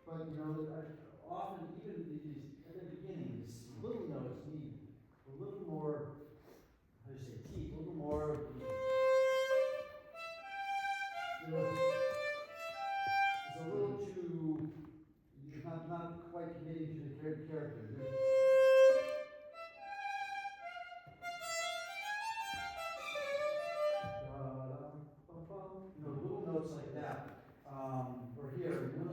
But you know, often even these at the beginning, these little notes need a little more, how do you say, teeth, a little more. You know, it's a little too. You're not quite committing to the character. You know, little notes like that, or here, you know.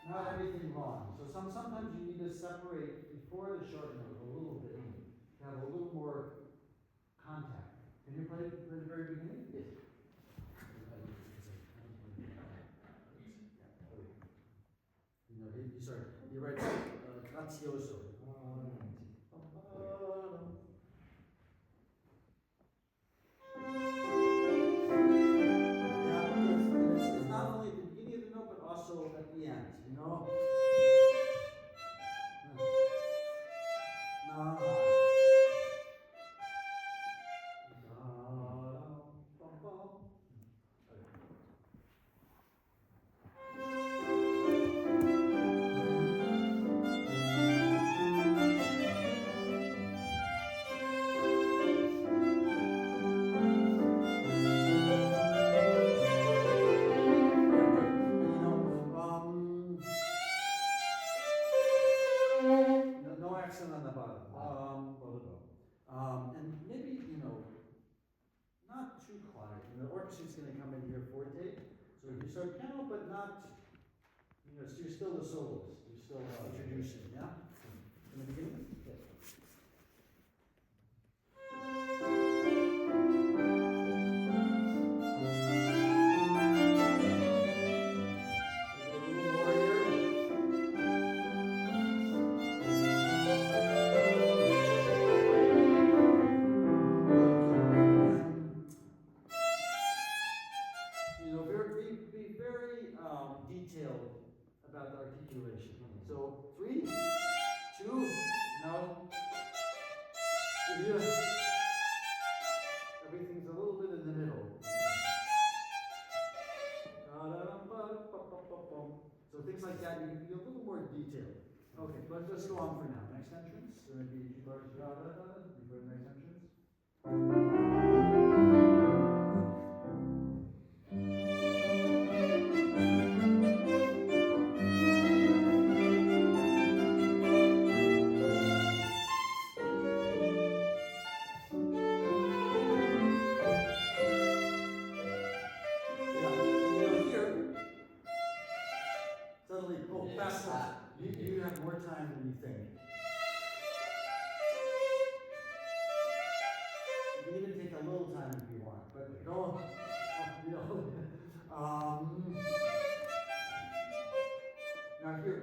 Not everything wrong. So sometimes you need to separate before the short note a little bit to have a little more contact. Can you play it from the very beginning? Yes. You know, he writes grazioso. It's not only at the beginning of the note, but also at the end, you know? On the bottom. And maybe, you know, not too quiet. You know, the orchestra's going to come in here forte. So you start piano, but not, you know, so you're still the soloist. You're still introducing, yeah? In the beginning? Okay. detailed about the articulation. So 3, 2, no. If you, everything's a little bit in the middle. So things like that, you can be a little more detailed. Okay, let's go on for now. Next entrance, maybe before the next entrance. Suddenly, oh, fast enough. You have more time than you think. You can even take a little time if you want, but don't, you know. Now here,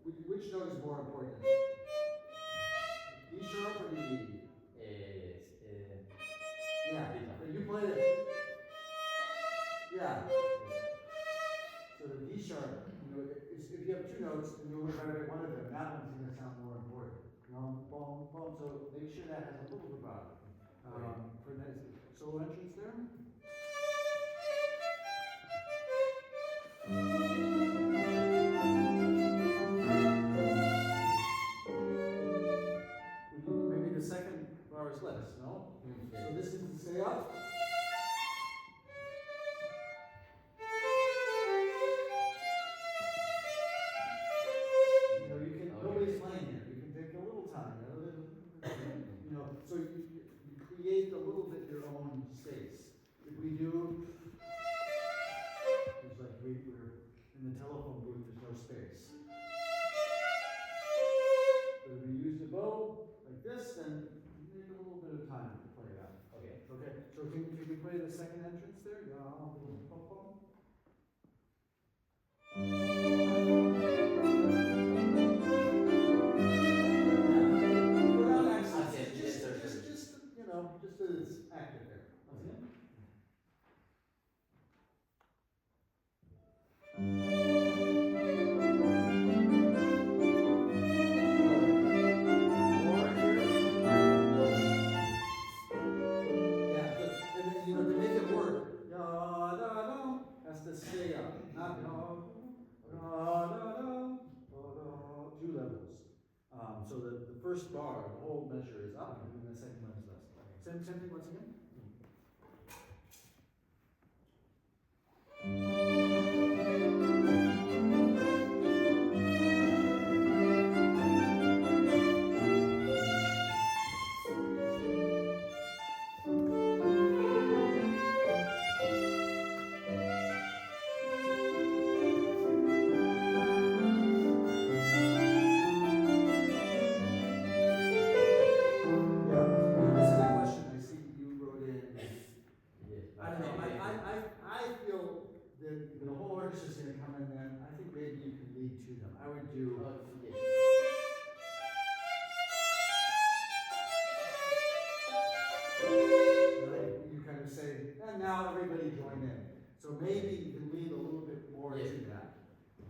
which note is more important? D sharp or the E? Yeah, you play it. Yeah. So the D sharp, you know, if you have 2 notes and you only write one of them, that one's going to sound more important. Boom, boom. So make sure that has a little vibrato. For the solo entrance there. Maybe the second bar is less, no? So this is to stay up. Nobody's playing here. You can take a little time, you know, so you create a little bit your own space. If we do, it's like we're in the telephone booth, there's no space. But if we use the bow like this, then you need a little bit of time to play it out. Okay. Okay, so can we play the second entrance there? Just so it's active there. Once again. Yeah, good. And then, you know, to make it work, has to stay up. Not 2 levels. So the first bar, the whole measure is up, and then the second one is less. Same thing once again. I would do. You kind of say, and now everybody join in. So maybe you can lean a little bit more to that, to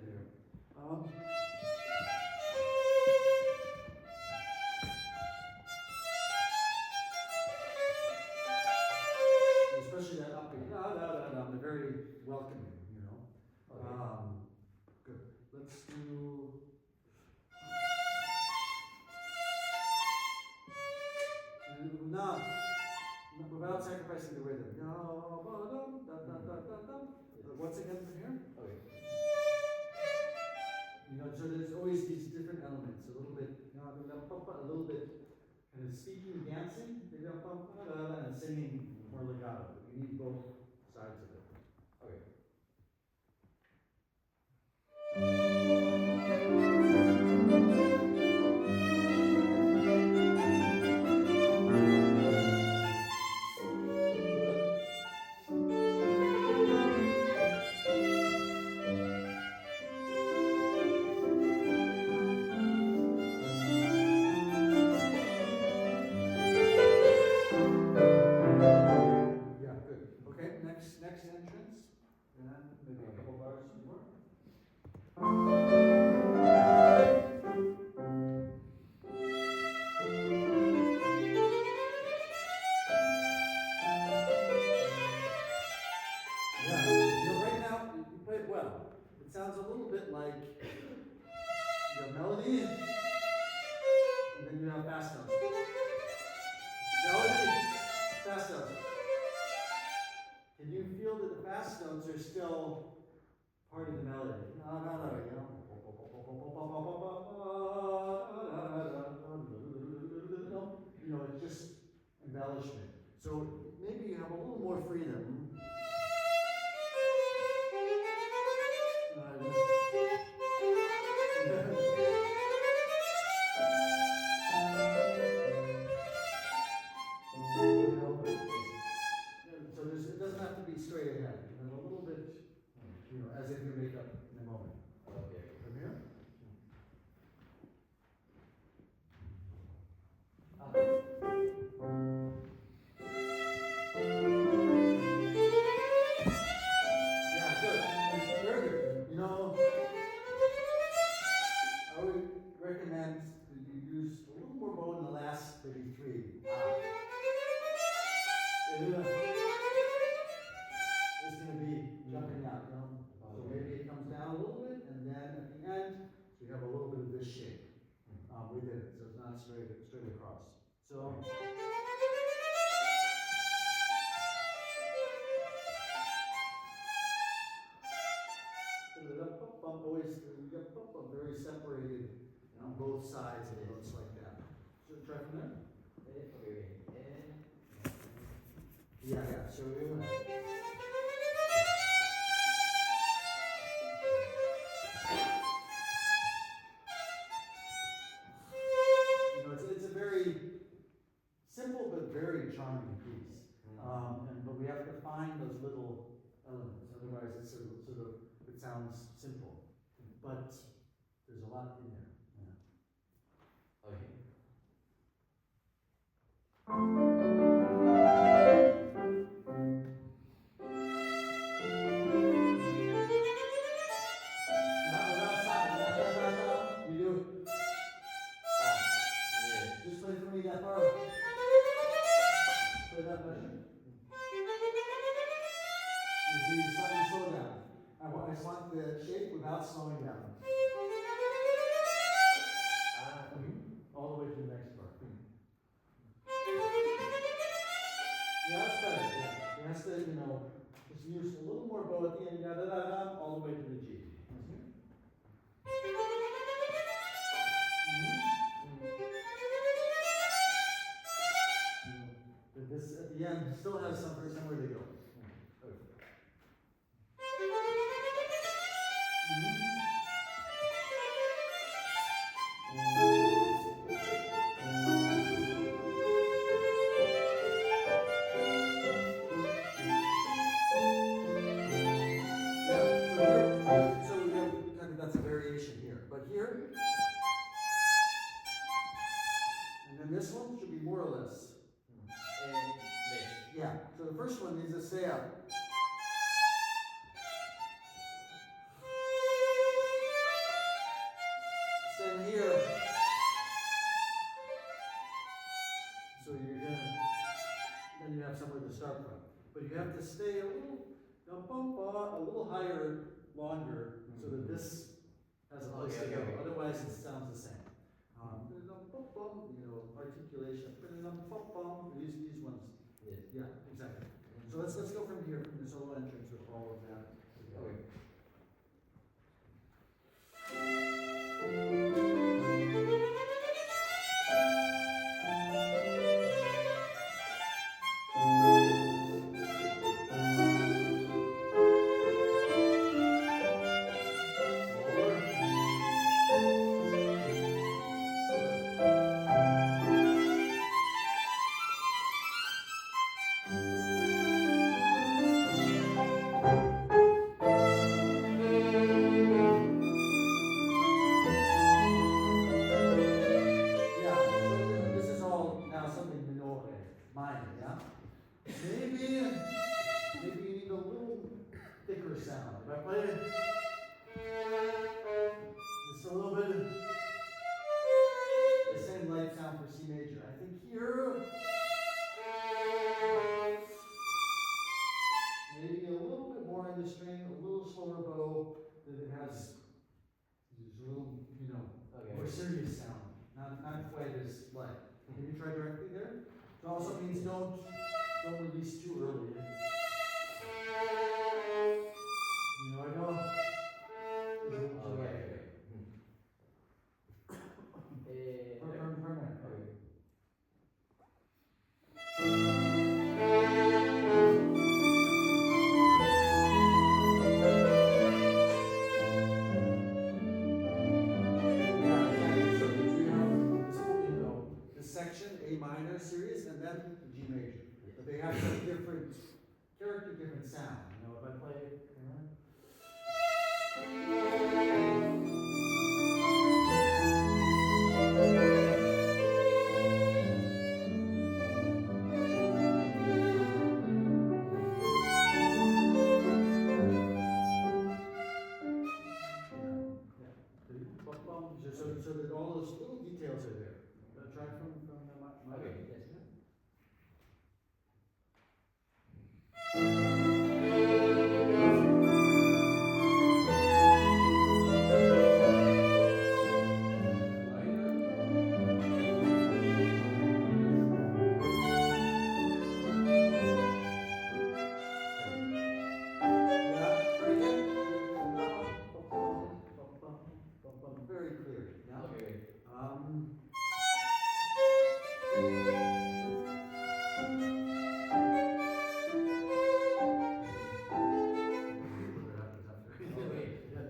there. Especially that upping, they're very welcoming, you know. Good. Let's do. No, without sacrificing the rhythm. Once again from here. Okay. You know, so there's always these different elements. A little bit, a little bit kind of speaking, dancing, and singing more legato. But you need both sides of it. Okay. Yeah, good. Okay, next well. It sounds a little bit like you have melody, and then you have fast notes. Melody, fast notes. Can you feel that the fast notes are still part of the melody? You know, it's just embellishment. So maybe you have a little more freedom. So it doesn't have to be straight ahead. You have a little bit, you know, as if you make up in a moment. Okay. From here? Yeah, good. Very good. You know, I would recommend that you use a little more bow in the last maybe three. It's going to be jumping out, you know. So maybe it comes down a little bit, and then at the end, we have a little bit of this shape within it, so it's not straight across. So. Always very separated on both sides of the notes like that. So try from there. Okay. Yeah. So you know, it's a very simple but very charming piece. But we have to find those little elements. Otherwise, it sounds simple. But there's a lot in there. Yeah. Okay. Without stopping. You do. Yes. Just play for me that bar. Play that version. You see, you're starting to slow down. I just want the shape without slowing down. All the way to the next part. Yeah, that's better. Yeah. It has to, you know, just use a little more bow at the end, all the way to the G. This at the end still has somewhere to go. That's a variation here. But here, and then this one should be more or less. Yeah, so the first one is a stay up. Same here. So you're gonna, then you have somewhere to start from. But you have to stay a little higher, longer, so that this has a place to go. Otherwise, it sounds the same. You know, articulation. These ones. Yes. Yeah, exactly. So let's go from here, from the solo entrance with all of that. Okay. sound. If I play it just a little bit of the same light sound for C major. I think here, maybe a little bit more on the string, a little slower bow. Can you try directly there? It also means don't release too early. You know, I know. Okay. Permanent. Okay. Section, A minor series, and then the G major. But they have some different character, different sound. You know, if I play it, so that all those little details are there. Try from the Okay, yes. Very clear. Yeah. Okay.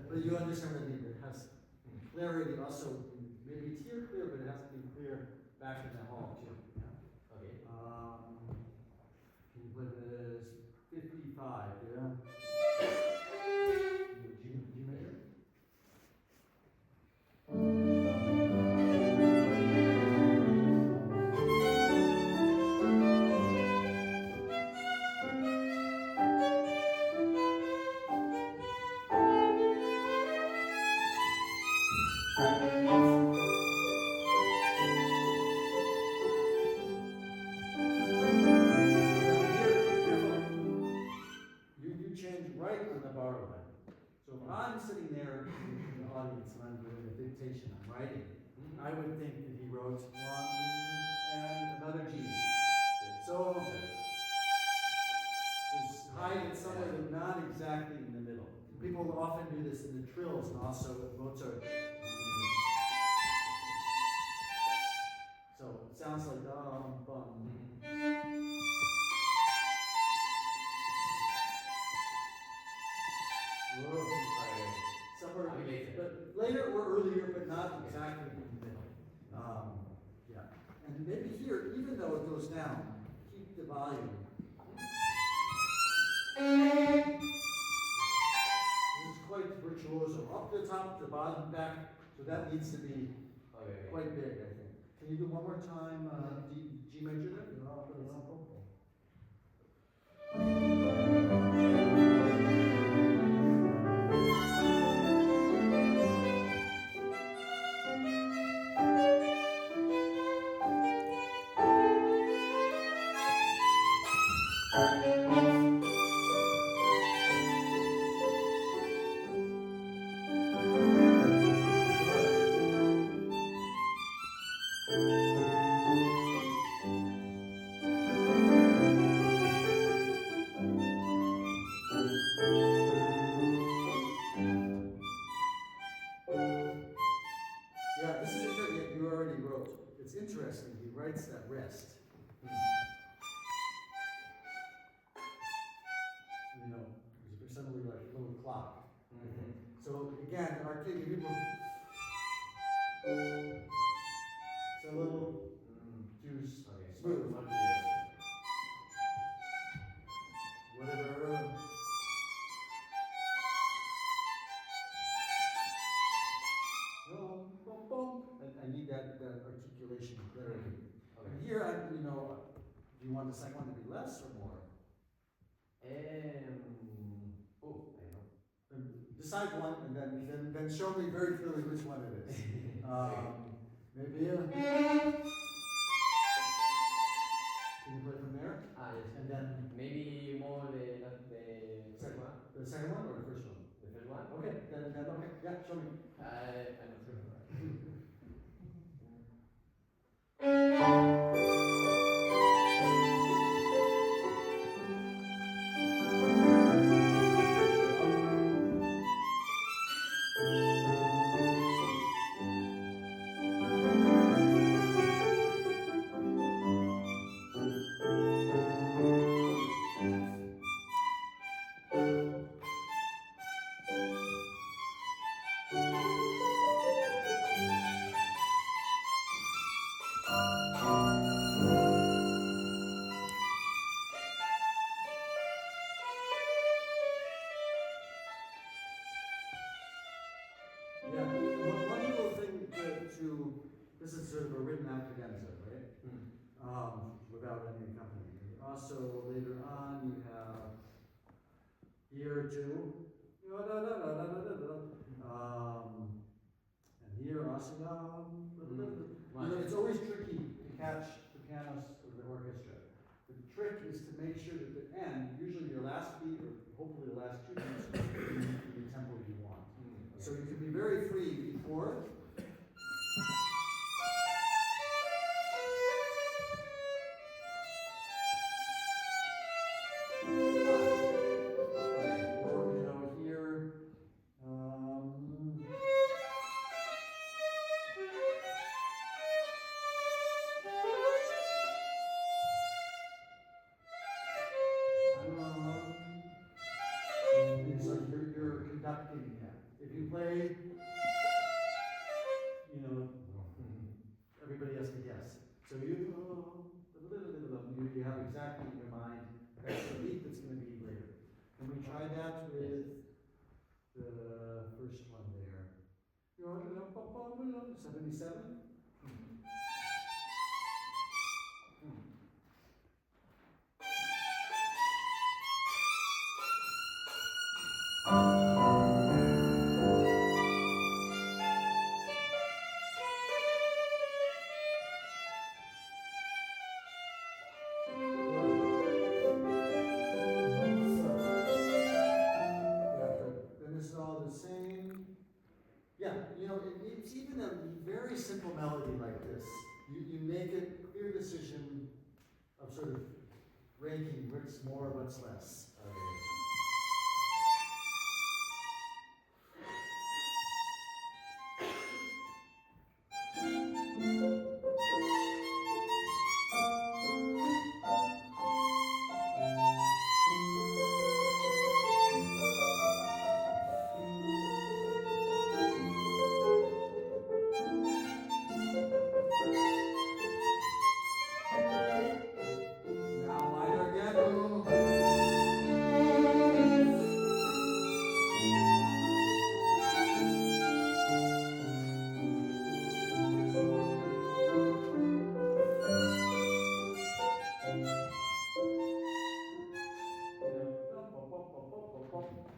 But you understand what I mean? It has clarity also. Maybe it's here clear, but it has to be clear back in the hall too. Yeah. Okay. Can you put this 55? Yeah. G major. You change right on the bar line. So if I'm sitting there in the audience and I'm doing a dictation, I'm writing, I would think that he wrote one and another G. So hide it somewhere, but not exactly in the middle. People often do this in the trills and also with Mozart. So it sounds like bum. Somewhere but later or earlier, but not exactly in the middle. Yeah. And maybe here, even though it goes down, keep the volume. This is quite virtuoso. Up the top, the bottom, back. So that needs to be quite big, I think. Can you do one more time G major there? Yeah, this is a trick that you already wrote. It's interesting, he writes that rest. You know, there's suddenly like a little clock. So again, arcade people, it's a little too smooth. Whatever. I need that articulation clarity. And here, do you want the second one to be less or more? I don't know. Decide one, and then show me very clearly which one it is. Maybe. Can you play from there? Yes. And then maybe more the second one. The second one or the first one? The first one. Okay. Then okay. Yeah. Show me. I'm not sure. This is sort of a written out cadenza, right? Without any accompaniment. Also, later on, you have here too. And here also. It's always tricky to catch the pianos or the orchestra. The trick is to make sure that the end, usually your last beat, or hopefully the last two beats, are in the tempo you want. So you can be very free before. If you play, everybody has to guess. So you have exactly in your mind that's the beat that's going to be later. Can we try that with the first one there? 77? It's even a very simple melody like this. You make a clear decision of sort of ranking what's more, what's less.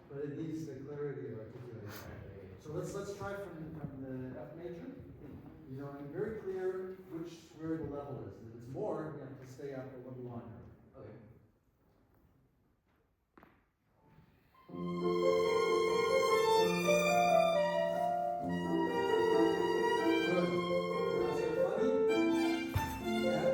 But it needs the clarity of articulation. So let's try from the F major. And very clear where the level is. If it's more, you have to stay up a little longer. Okay. Good. Now, is it funny? Yeah.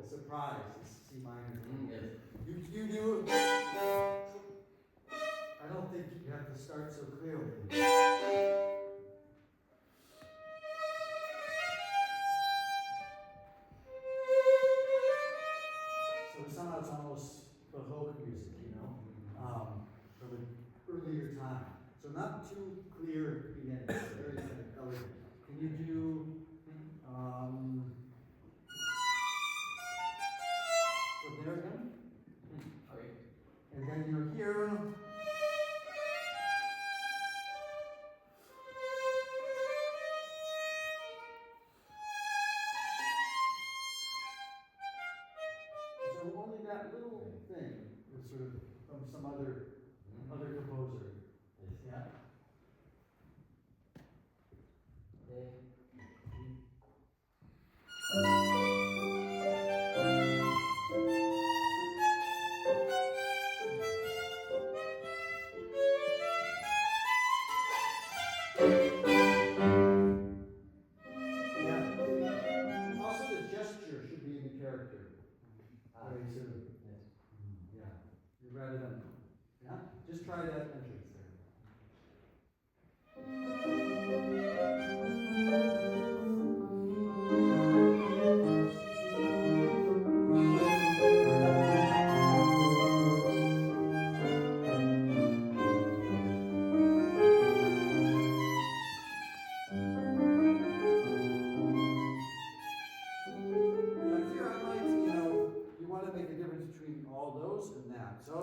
Surprise, it's C minor. Yes. You do. I don't think you have to start so clearly. So somehow it's almost Baroque music, from an earlier time. So not too clear beginning, very kind of elegant. Can you do? There again. Okay. And then you're here. So only that little thing is sort of from some other composer. Yeah. Okay. rather than, yeah? Just try that entrance there. Here I might, you want to make a difference between all those and that. So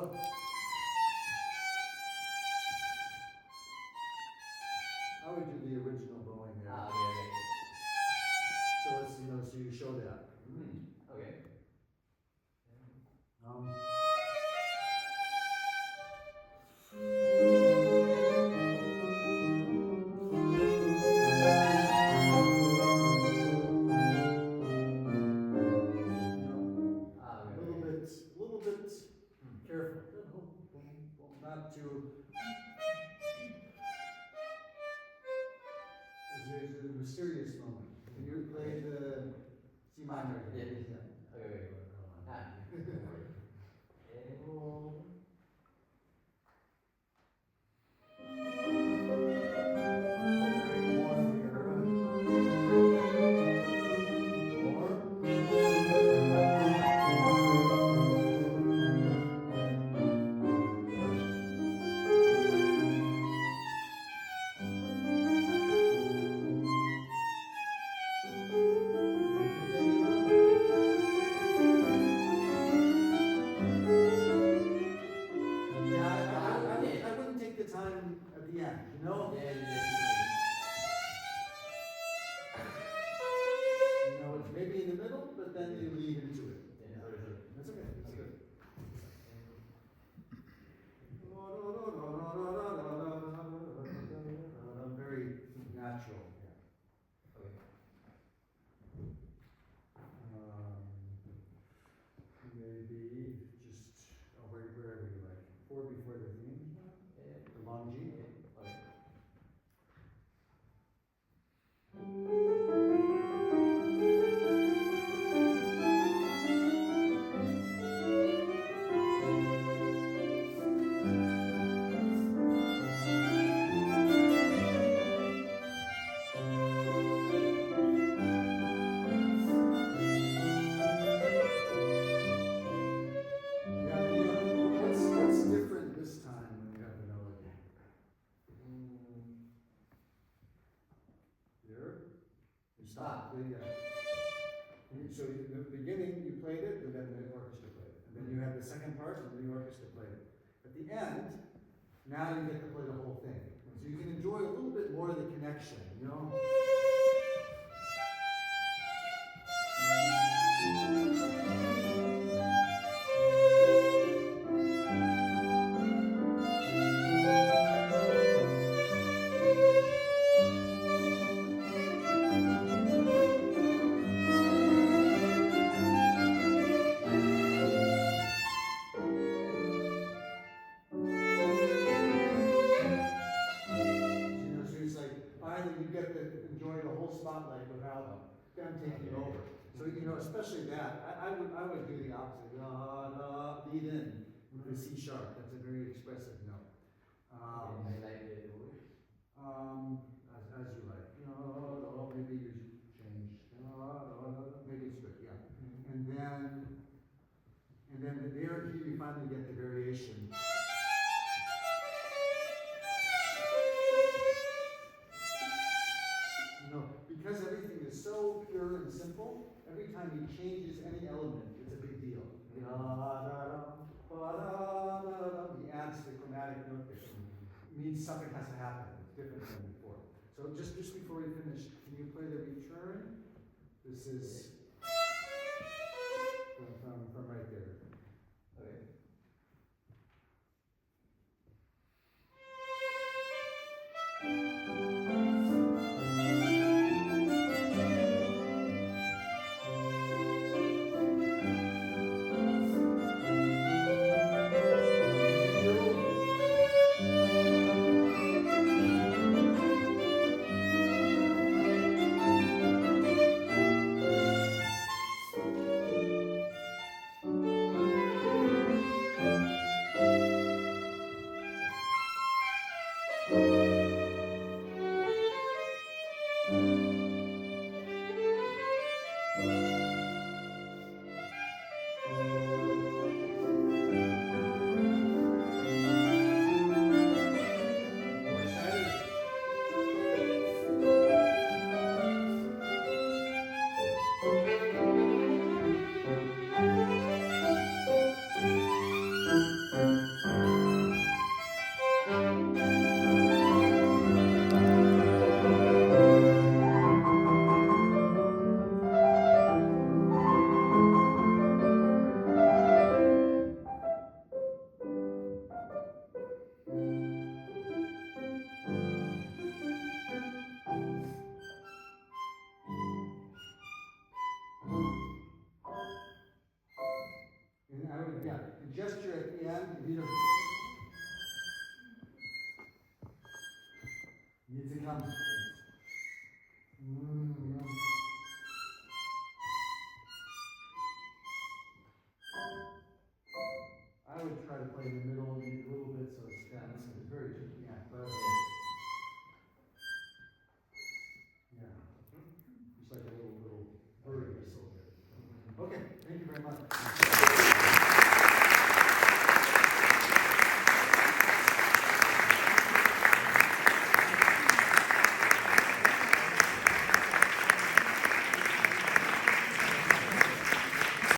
I would do the original bowing there. Okay. So let's, so you show that. Okay. Um, a little bit careful. Not too. There's a mysterious moment. Can you play the C minor? Yeah. Yeah. Okay. I wouldn't take the time at the end, it's maybe in the middle, but then you lead into it. That's okay. That's good. Very natural. Maybe just wherever you like. 4 before the theme. The long G. What's different this time when you have the melody? Here? You stop. So in the beginning you played it, and then the orchestra played it. And then you had the second part, and then the orchestra played it. At the end, now you get to play the whole thing. So you can enjoy a little bit more of the connection, So it's like finally you get to enjoy the whole spotlight without them taking over. So especially that, I would do the opposite. Lead in with the C sharp. That's a very expressive note. As you like. Maybe you change. Maybe it's good. Yeah. And then here you finally get the variation. Because everything is so pure and simple, every time he changes any element, it's a big deal. He adds the chromatic note there. It means something has to happen. It's different than before. So just before we finish, can you play the return? This is from right there. Okay. if you don't. Need to come. I would try to play in the middle, maybe a little bit, so it's very tricky. Yeah, but Yes.